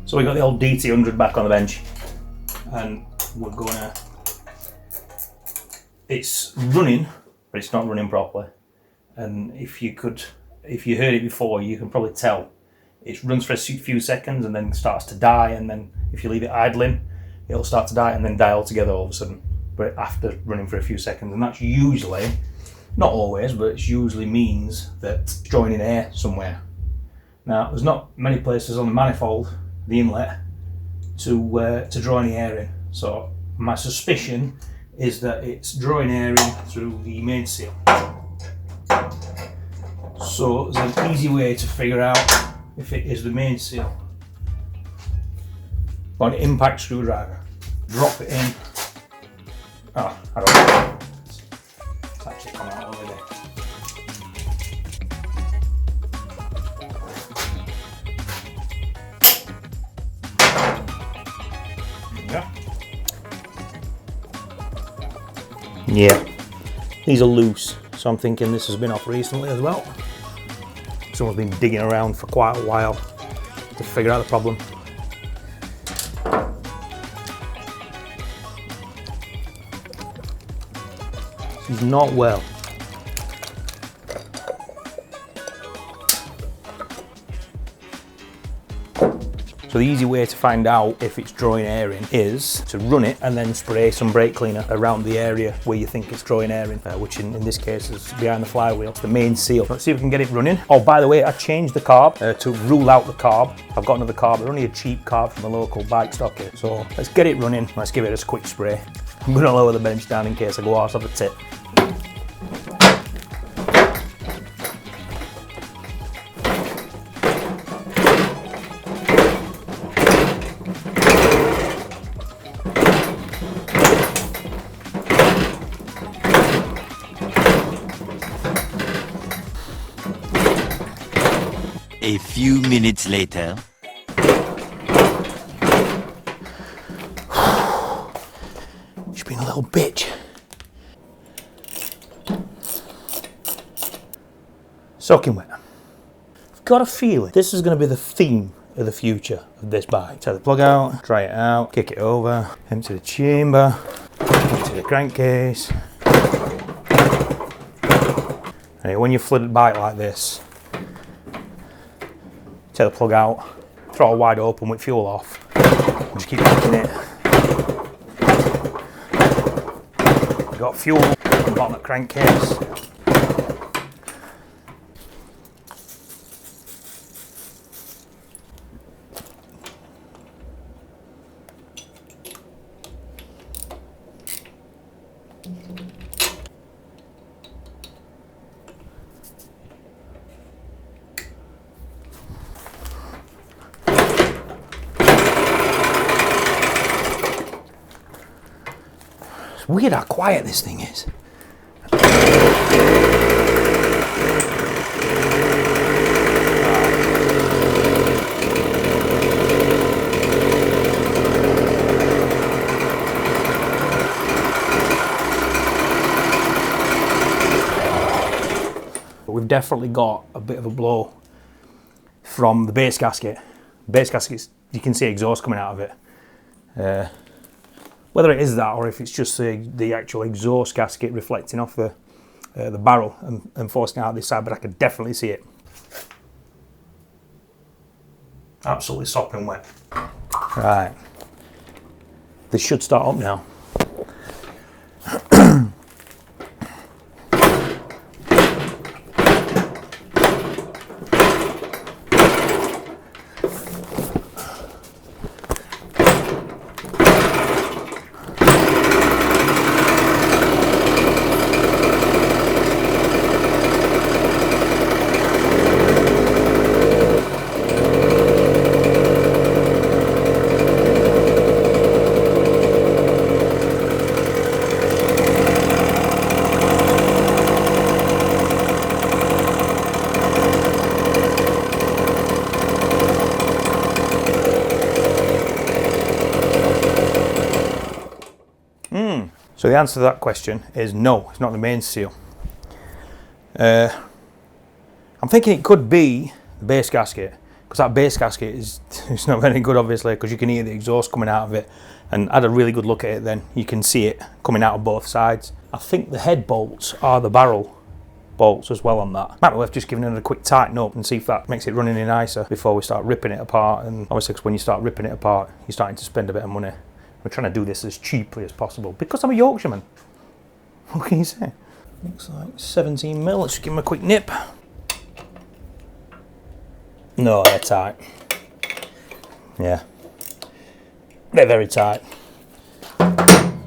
So we got the old DT100 back on the bench, and we're gonna. It's running, but it's not running properly. And if you heard it before, you can probably tell. It runs for a few seconds and then starts to die, and then if you leave it idling, it'll start to die and then die altogether all of a sudden. But after running for a few seconds, and that's usually, not always, but it usually means that it's drawing in air somewhere. Now, there's not many places on the manifold, the inlet, to draw any air in. So my suspicion is that it's drawing air in through the main seal. So there's an easy way to figure out if it is the main seal. Got an impact screwdriver. Drop it in. Oh, I don't know. It's actually come out already. Yeah, these are loose, so I'm thinking this has been off recently as well. Someone's been digging around for quite a while to figure out the problem. This is not well. So the easy way to find out if it's drawing air in is to run it and then spray some brake cleaner around the area where you think it's drawing air in, which in this case is behind the flywheel. It's the main seal. Let's see if we can get it running. Oh, by the way, I changed the carb to rule out the carb. I've got another carb, but only a cheap carb from a local bike stocker. So let's get it running. Let's give it a quick spray. I'm going to lower the bench down in case I go out of the tip. A few minutes later. She's been a little bitch. Soaking wet. I've got a feeling this is going to be the theme of the future of this bike. Take the plug out, dry it out, kick it over, empty the chamber, empty the crankcase. And when you flood a bike like this, take the plug out, throttle wide open with fuel off, and just keep kicking it. You've got fuel on the bottom of the crankcase. Weird how quiet this thing is. But we've definitely got a bit of a blow from the base gasket. Base gaskets, you can see exhaust coming out of it. Whether it is that or if it's just the actual exhaust gasket reflecting off the barrel and forcing it out this side, but I could definitely see it. Absolutely sopping wet. Right. This should start up now. So the answer to that question is no, it's not the main seal. I'm thinking it could be the base gasket, because that base gasket is it's not very good, obviously, because you can hear the exhaust coming out of it. And I had a really good look at it then. You can see it coming out of both sides. I think the head bolts are the barrel bolts as well on that. Might be worth just giving it a quick tighten up and see if that makes it run any nicer before we start ripping it apart. And obviously, because when you start ripping it apart, you're starting to spend a bit of money. We're trying to do this as cheaply as possible because I'm a Yorkshireman. What can you say? Looks like 17 mil. Let's just give them a quick nip. No, they're tight. Yeah, they're very tight.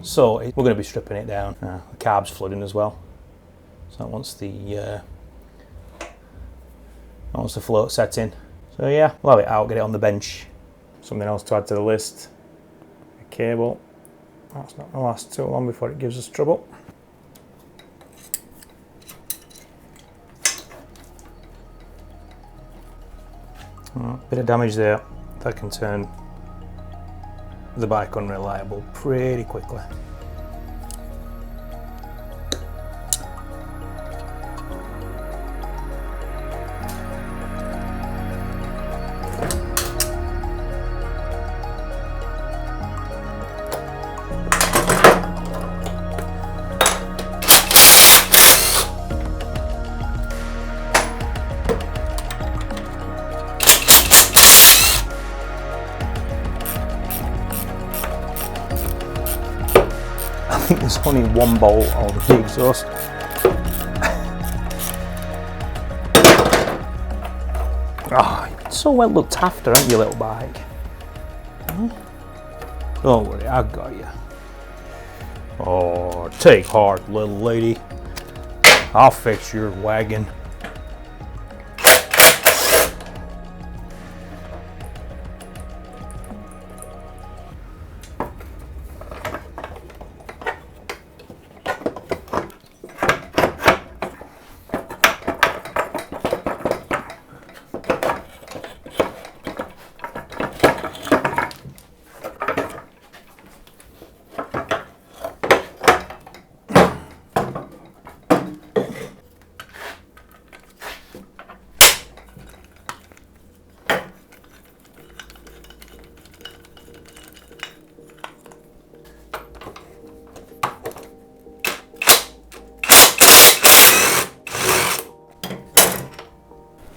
So we're going to be stripping it down. The carb's flooding as well. So once the float set in. So yeah, we'll have it out, get it on the bench. Something else to add to the list. A cable. That's not going to last too long before it gives us trouble. Bit of damage there. That can turn the bike unreliable pretty quickly. I think there's only one bolt on the exhaust. Oh, you're so well looked after, aren't you, little bike? Don't worry, I got you. Oh, take heart, little lady. I'll fix your wagon.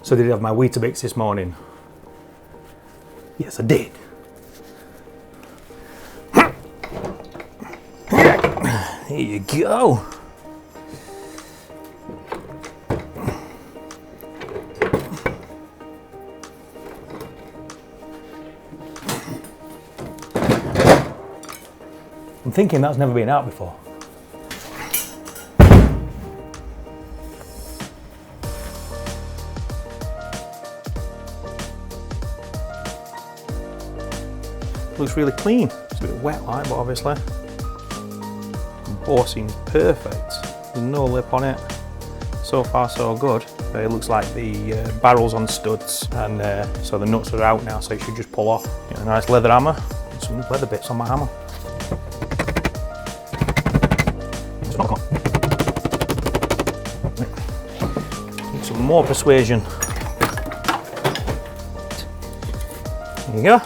So did I have my Weetabix this morning? Yes, I did. Here you go. I'm thinking that's never been out before. Looks really clean. It's a bit wet like, but obviously the bore seems perfect. There's no lip on it. So far so good. It looks like the barrel's on studs, and so the nuts are out now, so it should just pull off. Get a nice leather hammer and some leather bits on my hammer. Need some more persuasion. There you go.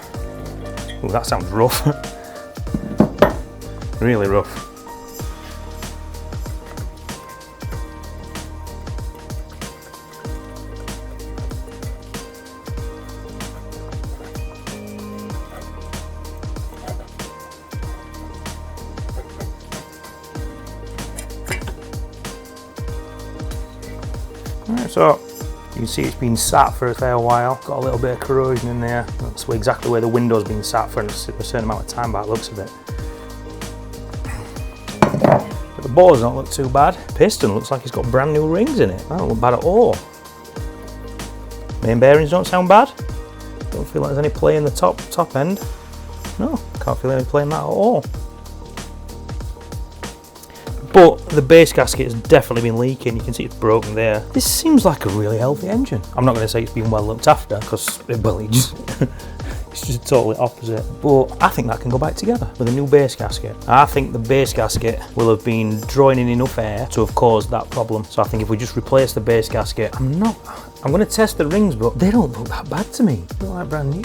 Ooh, that sounds rough. Really rough. Right, so you can see it's been sat for a fair while. Got a little bit of corrosion in there. That's exactly where the window's been sat for a certain amount of time by the looks of it. But the bore does not look too bad. Piston looks like it's got brand new rings in it. That don't look bad at all. Main bearings don't sound bad. Don't feel like there's any play in the top end. No, can't feel any play in that at all. But the base gasket has definitely been leaking. You can see it's broken there. This seems like a really healthy engine. I'm not going to say it's been well looked after, because well, it's just totally opposite. But I think that can go back together with a new base gasket. I think the base gasket will have been drawing in enough air to have caused that problem. So I think if we just replace the base gasket, I'm going to test the rings, but they don't look that bad to me. They look like brand new.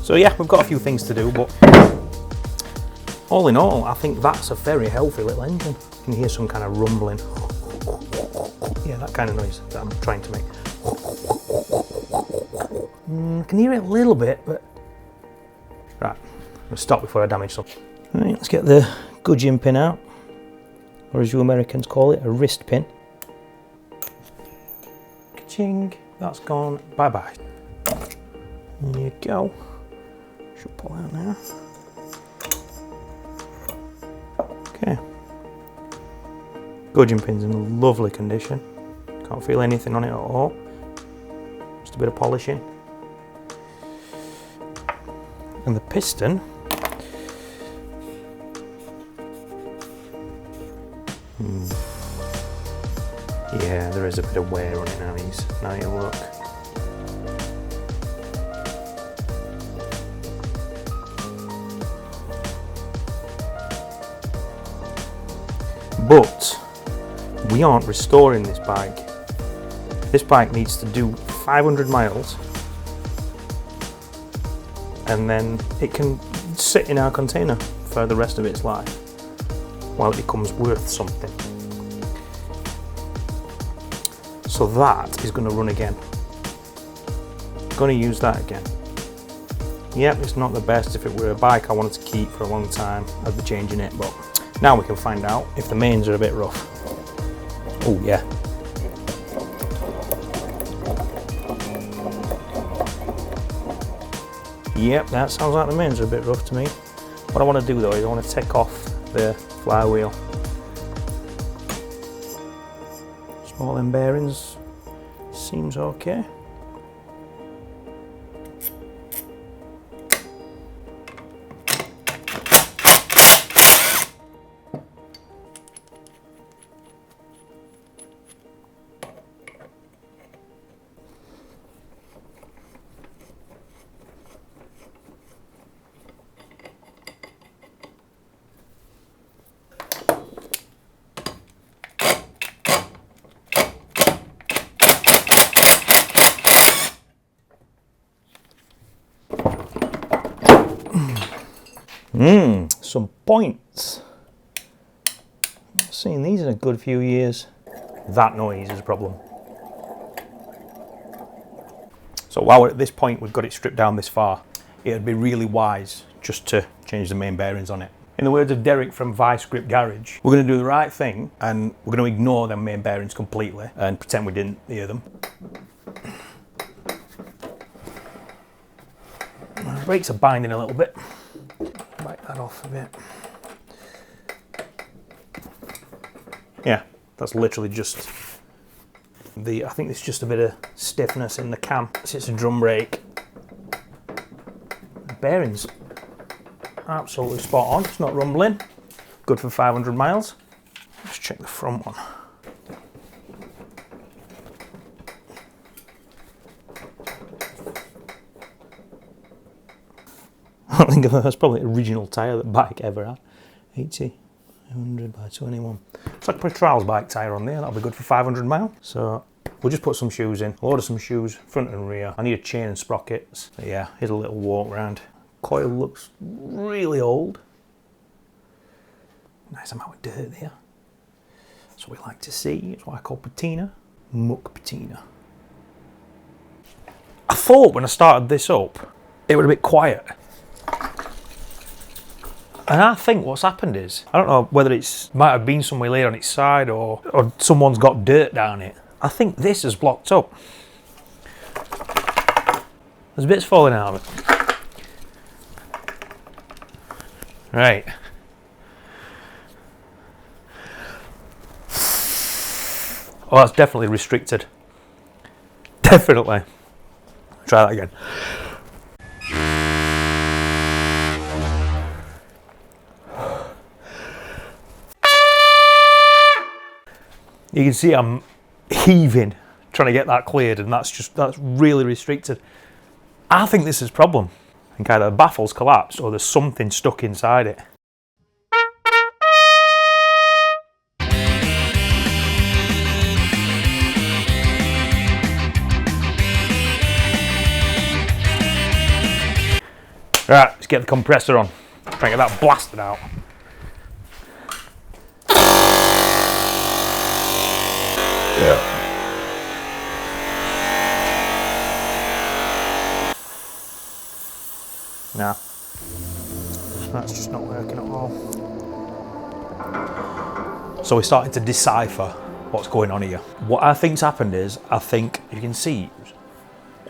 So yeah, we've got a few things to do, but all in all, I think that's a very healthy little engine. You can hear some kind of rumbling. Yeah, that kind of noise that I'm trying to make. I can hear it a little bit, but... Right, I'm going to stop before I damage something. Right, let's get the gudgeon pin out, or as you Americans call it, a wrist pin. Ka-ching, that's gone, bye-bye. There you go. Should pull out now. Okay. Gudgeon pin's in lovely condition. Can't feel anything on it at all. Just a bit of polishing. And the piston, yeah, there is a bit of wear on it now you look. But we aren't restoring this bike. This bike needs to do 500 miles and then it can sit in our container for the rest of its life while it becomes worth something. So that is going to run again. Going to use that again. Yep, it's not the best. If it were a bike I wanted to keep for a long time, I'd be changing it, but now we can find out if the mains are a bit rough. Oh yeah. Yep, that sounds like the mains are a bit rough to me. What I want to do though is I want to take off the flywheel. Small end bearings seems okay. Some points. Not seen these in a good few years. That noise is a problem. So while we're at this point, we've got it stripped down this far, it'd be really wise just to change the main bearings on it. In the words of Derek from Vice Grip Garage, we're going to do the right thing and we're going to ignore them main bearings completely and pretend we didn't hear them. The brakes are binding a little bit. Back that off a bit. Yeah, that's literally just I think it's just a bit of stiffness in the cam. It's a drum brake. The bearings, absolutely spot on. It's not rumbling. Good for 500 miles. Let's check the front one. I think that's probably the original tyre that bike ever had. 80, 100 by 21. It's like a trials bike tyre on there. That'll be good for 500 miles. So we'll just put some shoes in. I'll order some shoes, front and rear. I need a chain and sprockets. So yeah, here's a little walk round. Coil looks really old. Nice amount of dirt there. That's what we like to see. It's what I call patina. Muck patina. I thought when I started this up, it would be a bit quiet. And I think what's happened is, I don't know whether it's might have been somewhere laid on its side or someone's got dirt down it. I think this is blocked up. There's bits falling out of it. Right. Oh, that's definitely restricted. Definitely. Try that again. You can see I'm heaving trying to get that cleared, and that's really restricted. I think this is a problem. I think either the baffle's collapsed or there's something stuck inside it. Right, let's get the compressor on. Try and get that blasted out. Yeah. Nah, that's just not working at all. So we're starting to decipher what's going on here. What I think's happened is, I think you can see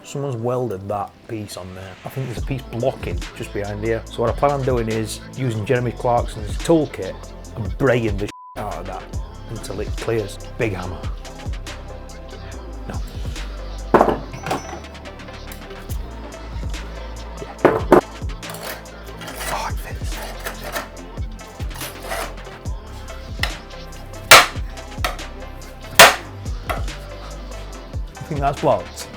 someone's welded that piece on there. I think there's a piece blocking just behind here. So what I plan on doing is using Jeremy Clarkson's toolkit and breaking the out of that until it clears. Big hammer. No. Oh, it fits. I think that's blocked.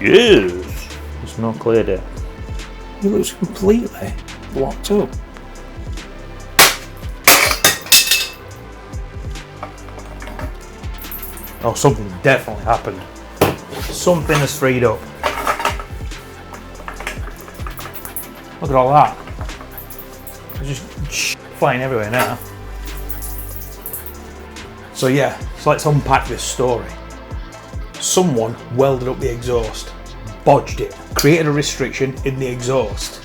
Yes, it's not cleared it. It looks completely blocked up. Oh, something definitely happened. Something has freed up. Look at all that. It's just flying everywhere now. So yeah, so let's unpack this story. Someone welded up the exhaust, bodged it, created a restriction in the exhaust,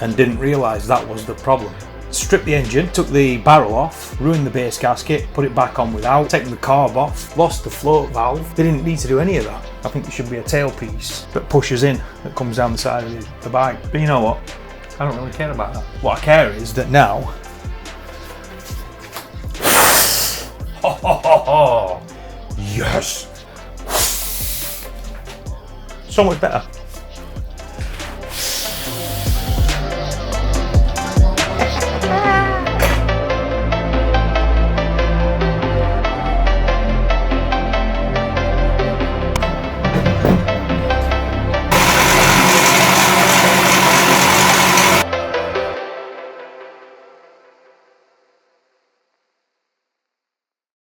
and didn't realise that was the problem. Stripped the engine, took the barrel off, ruined the base gasket, put it back on without, taken the carb off, lost the float valve. They didn't need to do any of that. I think there should be a tailpiece that pushes in, that comes down the side of the bike. But you know what? I don't really care about that. What I care is that now, ho ho ho ho, yes! So much better.